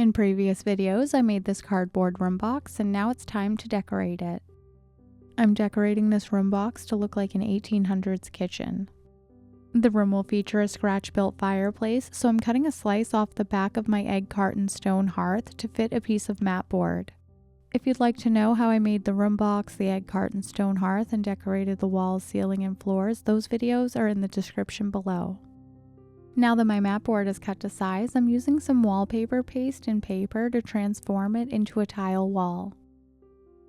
In previous videos, I made this cardboard room box and now it's time to decorate it. I'm decorating this room box to look like an 1800s kitchen. The room will feature a scratch-built fireplace, so I'm cutting a slice off the back of my egg carton stone hearth to fit a piece of mat board. If you'd like to know how I made the room box, the egg carton stone hearth, and decorated the walls, ceiling, and floors, those videos are in the description below. Now that my mat board is cut to size, I'm using some wallpaper paste and paper to transform it into a tile wall.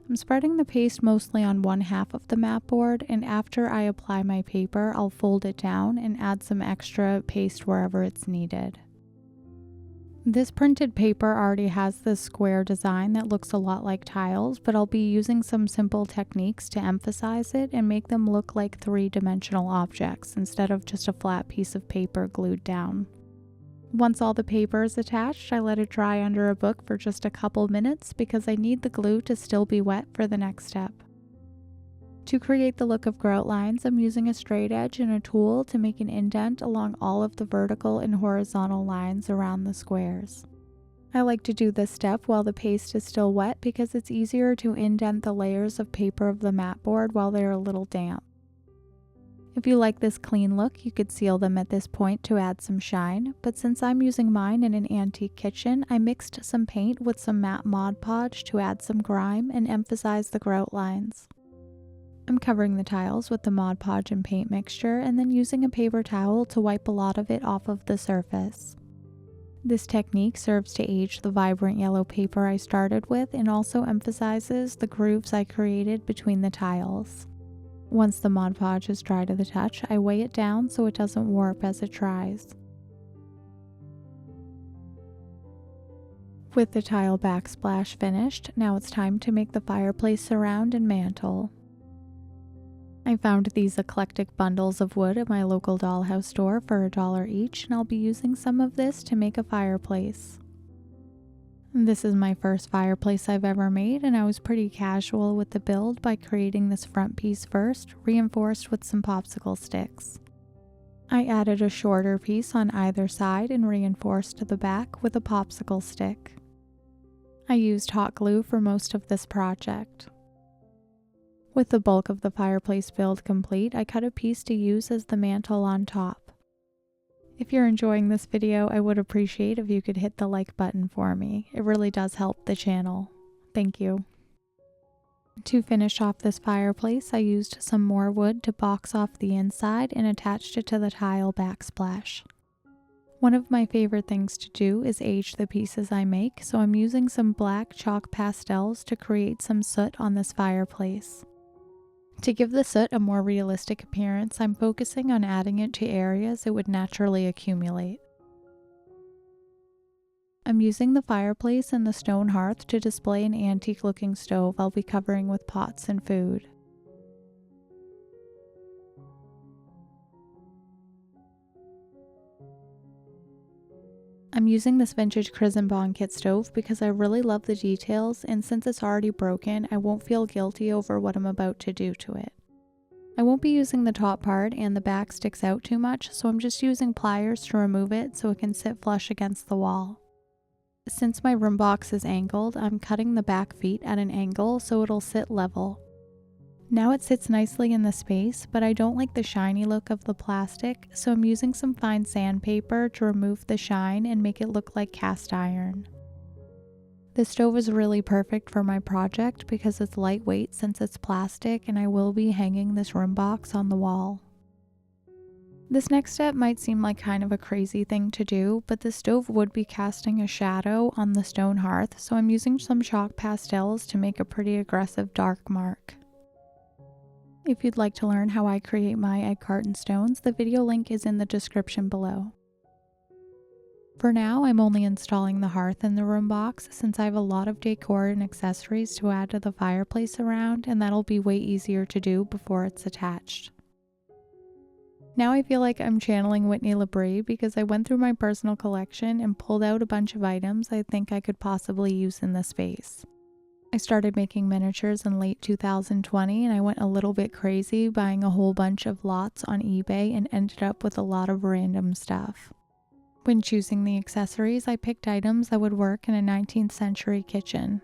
I'm spreading the paste mostly on one half of the mat board, and after I apply my paper, I'll fold it down and add some extra paste wherever it's needed. This printed paper already has this square design that looks a lot like tiles, but I'll be using some simple techniques to emphasize it and make them look like three-dimensional objects instead of just a flat piece of paper glued down. Once all the paper is attached, I let it dry under a book for just a couple minutes because I need the glue to still be wet for the next step. To create the look of grout lines, I'm using a straight edge and a tool to make an indent along all of the vertical and horizontal lines around the squares. I like to do this step while the paste is still wet because it's easier to indent the layers of paper of the mat board while they're a little damp. If you like this clean look, you could seal them at this point to add some shine, but since I'm using mine in an antique kitchen, I mixed some paint with some matte Mod Podge to add some grime and emphasize the grout lines. I'm covering the tiles with the Mod Podge and paint mixture and then using a paper towel to wipe a lot of it off of the surface. This technique serves to age the vibrant yellow paper I started with and also emphasizes the grooves I created between the tiles. Once the Mod Podge is dry to the touch, I weigh it down so it doesn't warp as it dries. With the tile backsplash finished, now it's time to make the fireplace surround and mantle. I found these eclectic bundles of wood at my local dollhouse store for $1 each, and I'll be using some of this to make a fireplace. This is my first fireplace I've ever made, and I was pretty casual with the build by creating this front piece first, reinforced with some popsicle sticks. I added a shorter piece on either side and reinforced the back with a popsicle stick. I used hot glue for most of this project. With the bulk of the fireplace build complete, I cut a piece to use as the mantle on top. If you're enjoying this video, I would appreciate if you could hit the like button for me. It really does help the channel. Thank you. To finish off this fireplace, I used some more wood to box off the inside and attached it to the tile backsplash. One of my favorite things to do is age the pieces I make, so I'm using some black chalk pastels to create some soot on this fireplace. To give the soot a more realistic appearance, I'm focusing on adding it to areas it would naturally accumulate. I'm using the fireplace and the stone hearth to display an antique-looking stove I'll be covering with pots and food. I'm using this vintage Krisenbaum kit stove because I really love the details, and since it's already broken, I won't feel guilty over what I'm about to do to it. I won't be using the top part and the back sticks out too much, so I'm just using pliers to remove it so it can sit flush against the wall. Since my room box is angled, I'm cutting the back feet at an angle so it'll sit level. Now it sits nicely in the space, but I don't like the shiny look of the plastic, so I'm using some fine sandpaper to remove the shine and make it look like cast iron. The stove is really perfect for my project because it's lightweight since it's plastic, and I will be hanging this room box on the wall. This next step might seem like kind of a crazy thing to do, but the stove would be casting a shadow on the stone hearth, so I'm using some chalk pastels to make a pretty aggressive dark mark. If you'd like to learn how I create my egg carton stones, the video link is in the description below. For now, I'm only installing the hearth in the room box since I have a lot of decor and accessories to add to the fireplace around, and that'll be way easier to do before it's attached. Now I feel like I'm channeling Whitney LaBrie because I went through my personal collection and pulled out a bunch of items I think I could possibly use in this space. I started making miniatures in late 2020 and I went a little bit crazy buying a whole bunch of lots on eBay and ended up with a lot of random stuff. When choosing the accessories, I picked items that would work in a 19th century kitchen.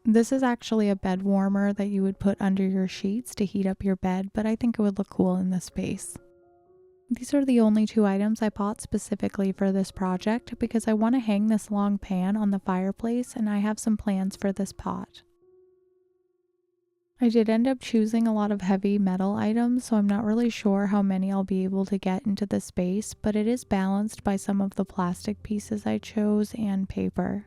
This is actually a bed warmer that you would put under your sheets to heat up your bed, but I think it would look cool in this space. These are the only 2 items I bought specifically for this project because I want to hang this long pan on the fireplace and I have some plans for this pot. I did end up choosing a lot of heavy metal items, so I'm not really sure how many I'll be able to get into the space, but it is balanced by some of the plastic pieces I chose and paper.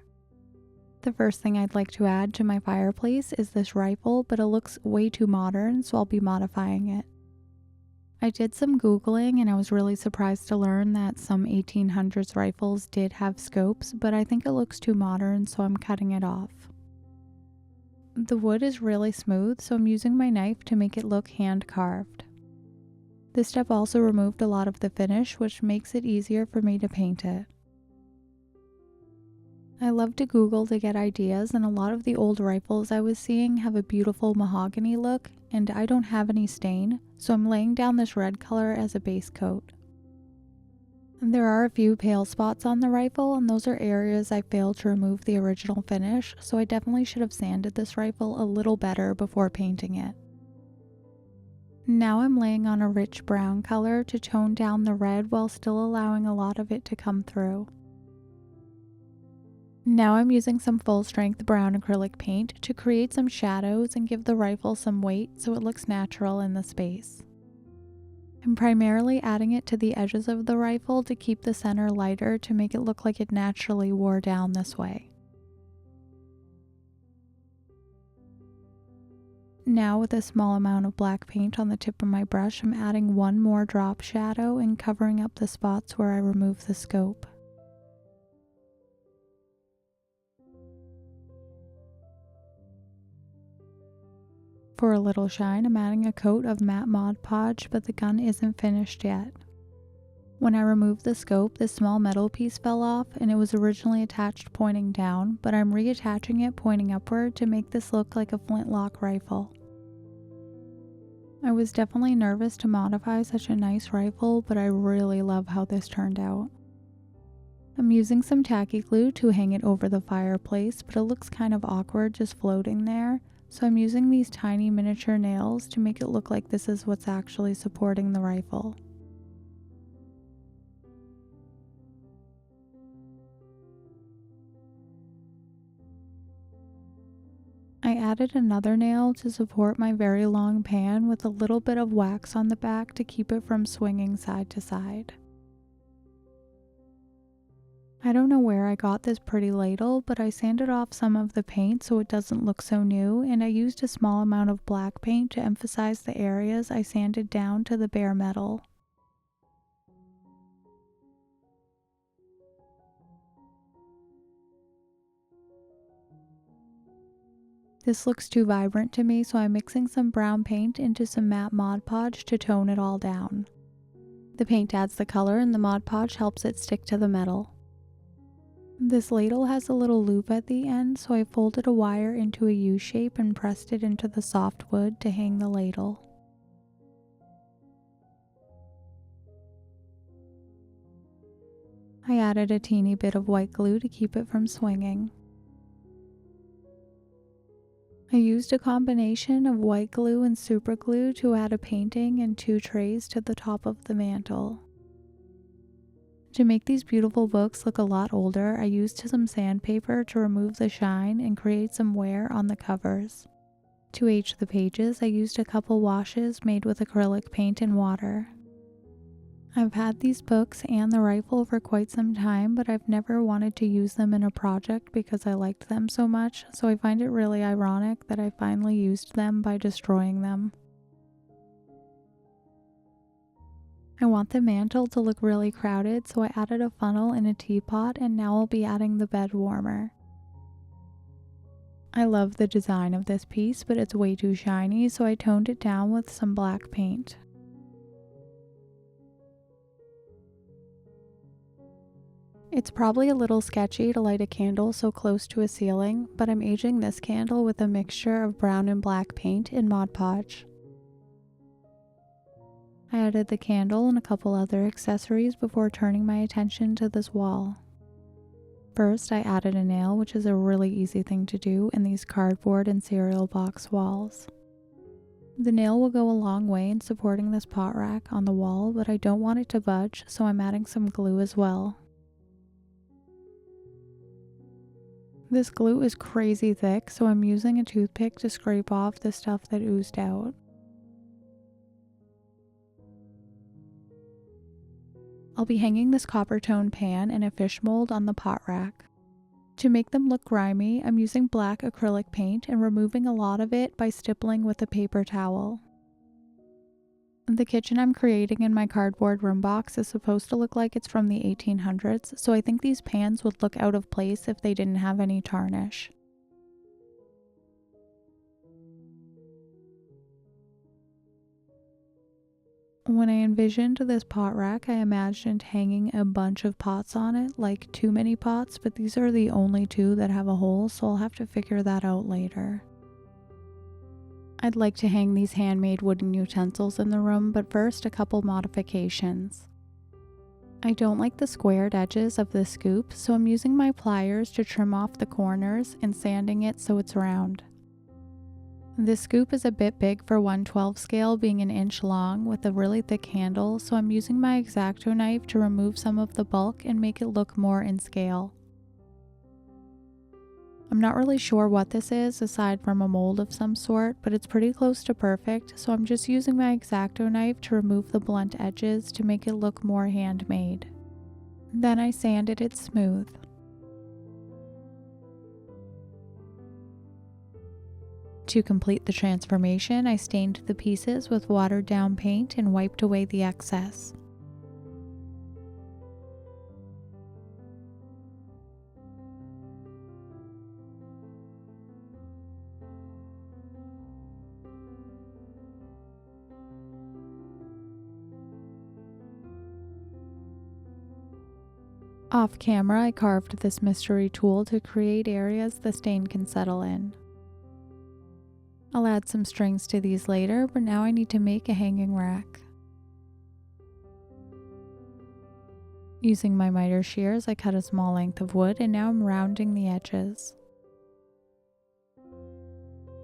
The first thing I'd like to add to my fireplace is this rifle, but it looks way too modern, so I'll be modifying it. I did some Googling and I was really surprised to learn that some 1800s rifles did have scopes, but I think it looks too modern, so I'm cutting it off. The wood is really smooth, so I'm using my knife to make it look hand carved. This step also removed a lot of the finish, which makes it easier for me to paint it. I love to Google to get ideas, and a lot of the old rifles I was seeing have a beautiful mahogany look, and I don't have any stain, so I'm laying down this red color as a base coat. And there are a few pale spots on the rifle, and those are areas I failed to remove the original finish, so I definitely should have sanded this rifle a little better before painting it. Now I'm laying on a rich brown color to tone down the red while still allowing a lot of it to come through. Now I'm using some full-strength brown acrylic paint to create some shadows and give the rifle some weight so it looks natural in the space. I'm primarily adding it to the edges of the rifle to keep the center lighter to make it look like it naturally wore down this way. Now with a small amount of black paint on the tip of my brush, I'm adding one more drop shadow and covering up the spots where I removed the scope. For a little shine, I'm adding a coat of matte Mod Podge, but the gun isn't finished yet. When I removed the scope, this small metal piece fell off and it was originally attached pointing down, but I'm reattaching it pointing upward to make this look like a flintlock rifle. I was definitely nervous to modify such a nice rifle, but I really love how this turned out. I'm using some tacky glue to hang it over the fireplace, but it looks kind of awkward just floating there. So I'm using these tiny miniature nails to make it look like this is what's actually supporting the rifle. I added another nail to support my very long pan with a little bit of wax on the back to keep it from swinging side to side. I don't know where I got this pretty ladle, but I sanded off some of the paint so it doesn't look so new, and I used a small amount of black paint to emphasize the areas I sanded down to the bare metal. This looks too vibrant to me, so I'm mixing some brown paint into some matte Mod Podge to tone it all down. The paint adds the color and the Mod Podge helps it stick to the metal. This ladle has a little loop at the end, so I folded a wire into a U shape and pressed it into the soft wood to hang the ladle. I added a teeny bit of white glue to keep it from swinging. I used a combination of white glue and super glue to add a painting and 2 trays to the top of the mantle. To make these beautiful books look a lot older, I used some sandpaper to remove the shine and create some wear on the covers. To age the pages, I used a couple washes made with acrylic paint and water. I've had these books and the rifle for quite some time, but I've never wanted to use them in a project because I liked them so much, so I find it really ironic that I finally used them by destroying them. I want the mantle to look really crowded, so I added a funnel and a teapot, and now I'll be adding the bed warmer. I love the design of this piece, but it's way too shiny, so I toned it down with some black paint. It's probably a little sketchy to light a candle so close to a ceiling, but I'm aging this candle with a mixture of brown and black paint in Mod Podge. I added the candle and a couple other accessories before turning my attention to this wall. First, I added a nail, which is a really easy thing to do in these cardboard and cereal box walls. The nail will go a long way in supporting this pot rack on the wall, but I don't want it to budge, so I'm adding some glue as well. This glue is crazy thick, so I'm using a toothpick to scrape off the stuff that oozed out. I'll be hanging this copper tone pan in a fish mold on the pot rack. To make them look grimy, I'm using black acrylic paint and removing a lot of it by stippling with a paper towel. The kitchen I'm creating in my cardboard room box is supposed to look like it's from the 1800s, so I think these pans would look out of place if they didn't have any tarnish. When I envisioned this pot rack, I imagined hanging a bunch of pots on it, like too many pots, but these are the only two that have a hole, so I'll have to figure that out later. I'd like to hang these handmade wooden utensils in the room, but first a couple modifications. I don't like the squared edges of the scoop, so I'm using my pliers to trim off the corners and sanding it so it's round. This scoop is a bit big for 1/12 scale, being an inch long with a really thick handle, so I'm using my X-Acto knife to remove some of the bulk and make it look more in scale. I'm not really sure what this is aside from a mold of some sort, but it's pretty close to perfect, so I'm just using my X-Acto knife to remove the blunt edges to make it look more handmade. Then I sanded it smooth. To complete the transformation, I stained the pieces with watered down paint and wiped away the excess. Off camera, I carved this mystery tool to create areas the stain can settle in. I'll add some strings to these later, but now I need to make a hanging rack. Using my miter shears, I cut a small length of wood and now I'm rounding the edges.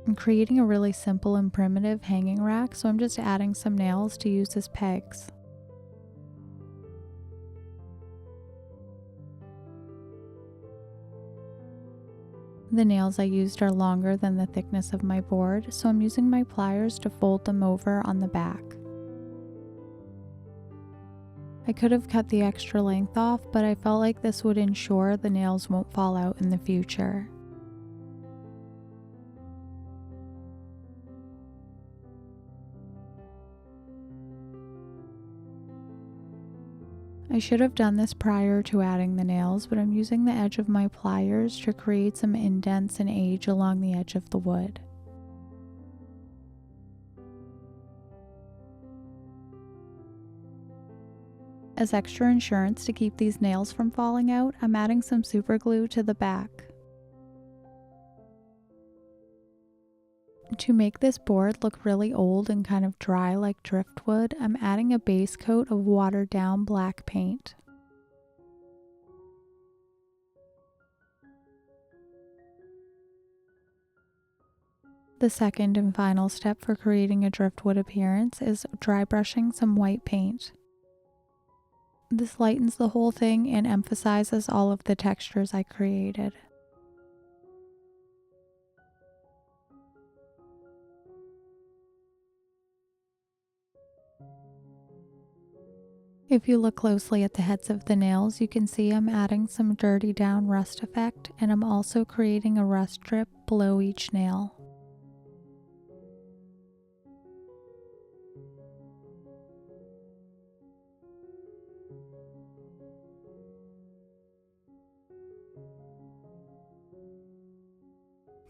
I'm creating a really simple and primitive hanging rack, so I'm just adding some nails to use as pegs. The nails I used are longer than the thickness of my board, so I'm using my pliers to fold them over on the back. I could have cut the extra length off, but I felt like this would ensure the nails won't fall out in the future. I should have done this prior to adding the nails, but I'm using the edge of my pliers to create some indents and age along the edge of the wood. As extra insurance to keep these nails from falling out, I'm adding some super glue to the back. To make this board look really old and kind of dry like driftwood, I'm adding a base coat of watered down black paint. The second and final step for creating a driftwood appearance is dry brushing some white paint. This lightens the whole thing and emphasizes all of the textures I created. If you look closely at the heads of the nails, you can see I'm adding some dirty down rust effect, and I'm also creating a rust strip below each nail.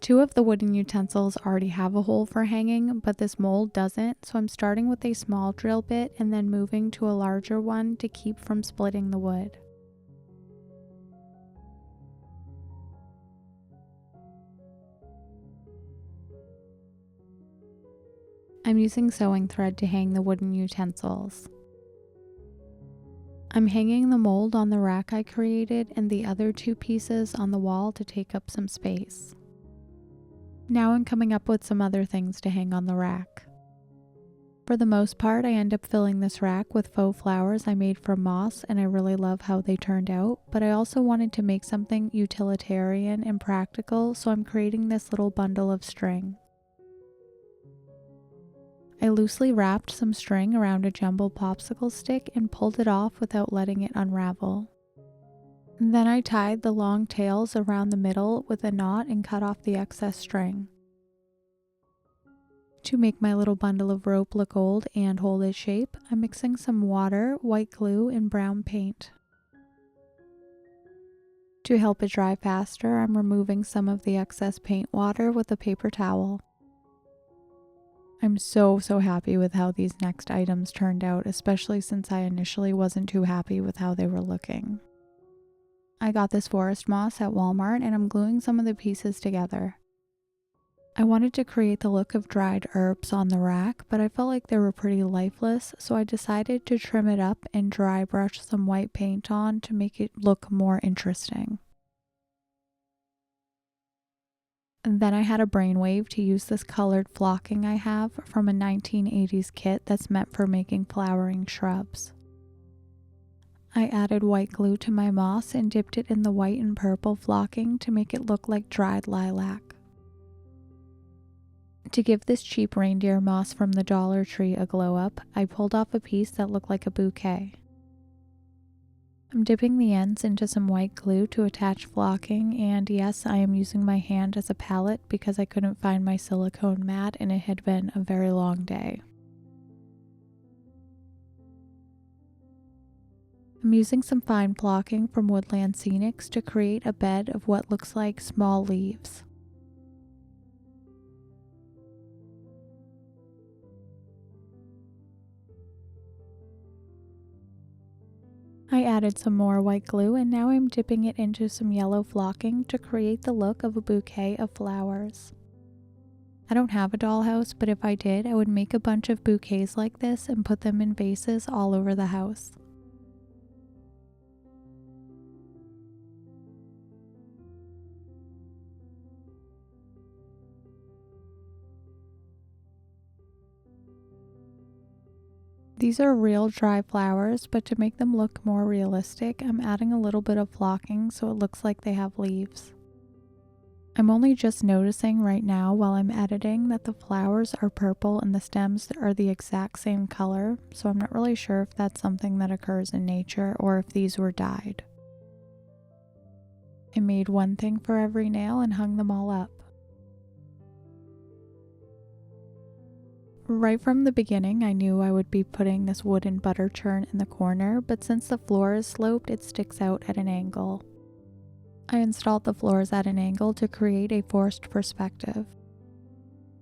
Two of the wooden utensils already have a hole for hanging, but this mold doesn't, so I'm starting with a small drill bit and then moving to a larger one to keep from splitting the wood. I'm using sewing thread to hang the wooden utensils. I'm hanging the mold on the rack I created and the other two pieces on the wall to take up some space. Now I'm coming up with some other things to hang on the rack. For the most part, I end up filling this rack with faux flowers I made from moss, and I really love how they turned out, but I also wanted to make something utilitarian and practical, so I'm creating this little bundle of string. I loosely wrapped some string around a jumbo popsicle stick and pulled it off without letting it unravel. Then I tied the long tails around the middle with a knot and cut off the excess string. To make my little bundle of rope look old and hold its shape, I'm mixing some water, white glue, and brown paint. To help it dry faster, I'm removing some of the excess paint water with a paper towel. I'm so happy with how these next items turned out, especially since I initially wasn't too happy with how they were looking. I got this forest moss at Walmart and I'm gluing some of the pieces together. I wanted to create the look of dried herbs on the rack, but I felt like they were pretty lifeless, so I decided to trim it up and dry brush some white paint on to make it look more interesting. And then I had a brainwave to use this colored flocking I have from a 1980s kit that's meant for making flowering shrubs. I added white glue to my moss and dipped it in the white and purple flocking to make it look like dried lilac. To give this cheap reindeer moss from the Dollar Tree a glow up, I pulled off a piece that looked like a bouquet. I'm dipping the ends into some white glue to attach flocking, and yes, I am using my hand as a palette because I couldn't find my silicone mat and it had been a very long day. I'm using some fine flocking from Woodland Scenics to create a bed of what looks like small leaves. I added some more white glue and now I'm dipping it into some yellow flocking to create the look of a bouquet of flowers. I don't have a dollhouse, but if I did, I would make a bunch of bouquets like this and put them in vases all over the house. These are real dry flowers, but to make them look more realistic, I'm adding a little bit of flocking so it looks like they have leaves. I'm only just noticing right now while I'm editing that the flowers are purple and the stems are the exact same color, so I'm not really sure if that's something that occurs in nature or if these were dyed. I made one thing for every nail and hung them all up. Right from the beginning, I knew I would be putting this wooden butter churn in the corner, but since the floor is sloped, it sticks out at an angle. I installed the floors at an angle to create a forced perspective.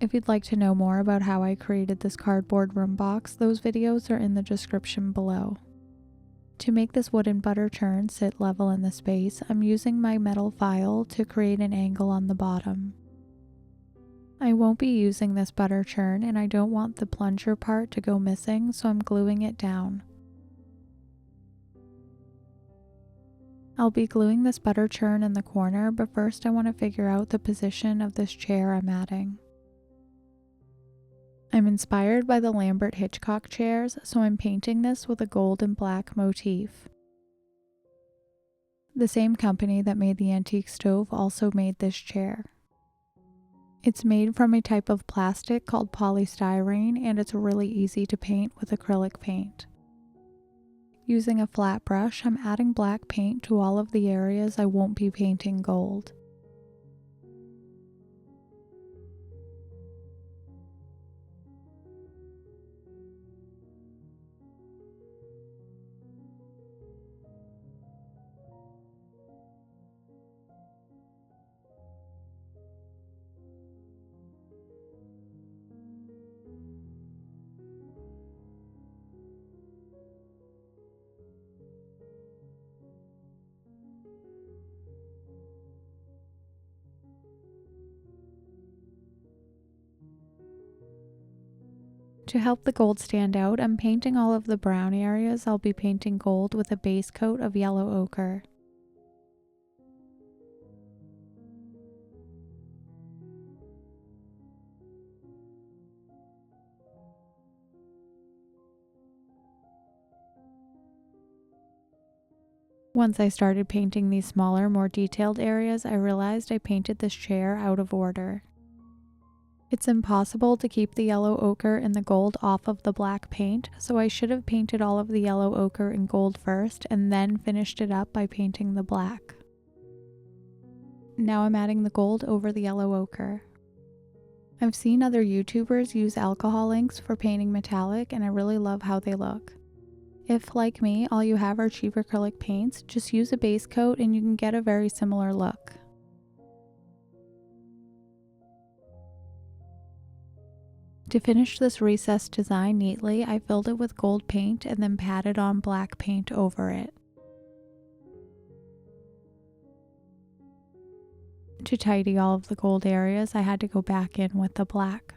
If you'd like to know more about how I created this cardboard room box, those videos are in the description below. To make this wooden butter churn sit level in the space, I'm using my metal file to create an angle on the bottom. I won't be using this butter churn and I don't want the plunger part to go missing, so I'm gluing it down. I'll be gluing this butter churn in the corner, but first I want to figure out the position of this chair I'm adding. I'm inspired by the Lambert Hitchcock chairs, so I'm painting this with a gold and black motif. The same company that made the antique stove also made this chair. It's made from a type of plastic called polystyrene, and it's really easy to paint with acrylic paint. Using a flat brush, I'm adding black paint to all of the areas I won't be painting gold. To help the gold stand out, I'm painting all of the brown areas. I'll be painting gold with a base coat of yellow ochre. Once I started painting these smaller, more detailed areas, I realized I painted this chair out of order. It's impossible to keep the yellow ochre and the gold off of the black paint, so I should have painted all of the yellow ochre and gold first and then finished it up by painting the black. Now I'm adding the gold over the yellow ochre. I've seen other YouTubers use alcohol inks for painting metallic, and I really love how they look. If, like me, all you have are cheap acrylic paints, just use a base coat and you can get a very similar look. To finish this recessed design neatly, I filled it with gold paint and then patted on black paint over it. To tidy all of the gold areas, I had to go back in with the black.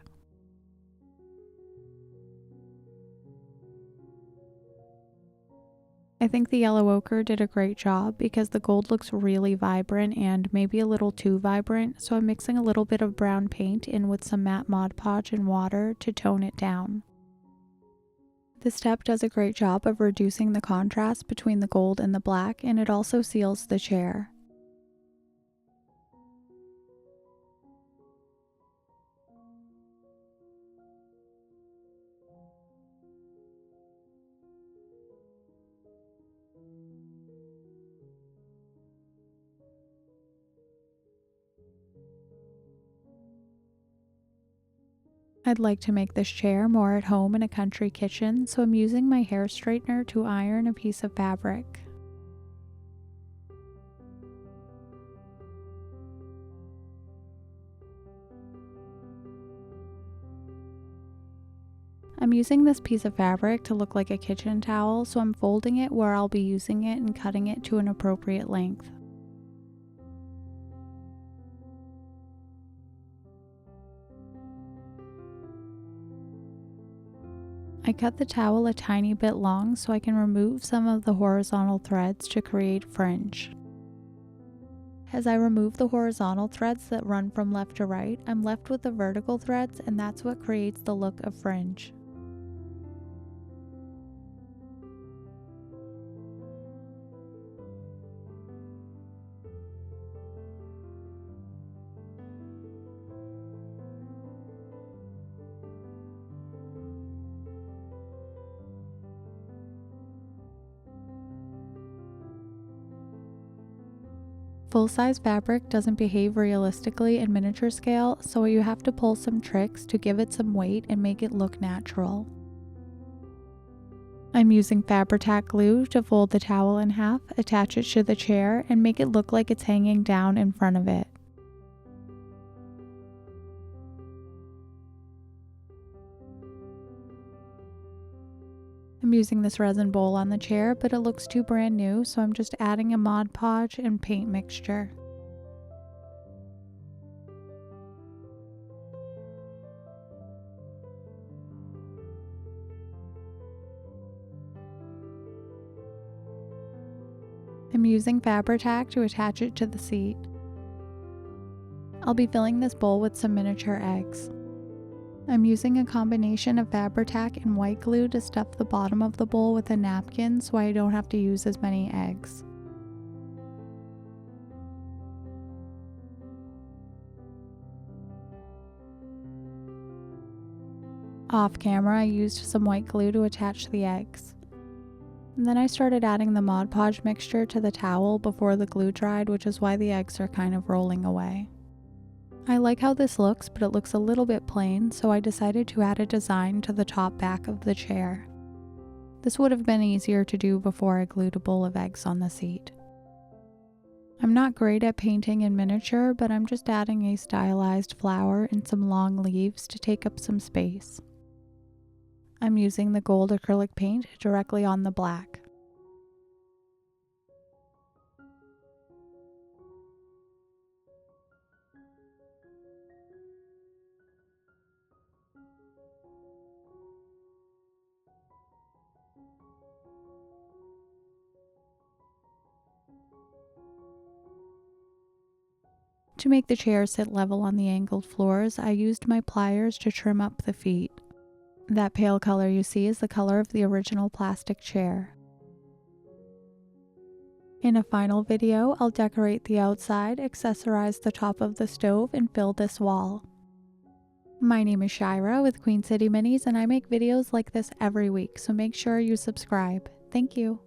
I think the yellow ochre did a great job because the gold looks really vibrant and maybe a little too vibrant, so I'm mixing a little bit of brown paint in with some matte Mod Podge and water to tone it down. This step does a great job of reducing the contrast between the gold and the black, and it also seals the chair. I'd like to make this chair more at home in a country kitchen, so I'm using my hair straightener to iron a piece of fabric. I'm using this piece of fabric to look like a kitchen towel, so I'm folding it where I'll be using it and cutting it to an appropriate length. I cut the towel a tiny bit long so I can remove some of the horizontal threads to create fringe. As I remove the horizontal threads that run from left to right, I'm left with the vertical threads, and that's what creates the look of fringe. Full-size fabric doesn't behave realistically in miniature scale, so you have to pull some tricks to give it some weight and make it look natural. I'm using Fabri-Tac glue to fold the towel in half, attach it to the chair, and make it look like it's hanging down in front of it. I'm using this resin bowl on the chair, but it looks too brand new, so I'm just adding a Mod Podge and paint mixture. I'm using Fabri-Tac to attach it to the seat. I'll be filling this bowl with some miniature eggs. I'm using a combination of Fabri-Tac and white glue to stuff the bottom of the bowl with a napkin so I don't have to use as many eggs. Off camera, I used some white glue to attach the eggs. And then I started adding the Mod Podge mixture to the towel before the glue dried, which is why the eggs are kind of rolling away. I like how this looks, but it looks a little bit plain, so I decided to add a design to the top back of the chair. This would have been easier to do before I glued a bowl of eggs on the seat. I'm not great at painting in miniature, but I'm just adding a stylized flower and some long leaves to take up some space. I'm using the gold acrylic paint directly on the black. To make the chair sit level on the angled floors, I used my pliers to trim up the feet. That pale color you see is the color of the original plastic chair. In a final video, I'll decorate the outside, accessorize the top of the stove, and fill this wall. My name is Shira with Queen City Minis, and I make videos like this every week, so make sure you subscribe. Thank you.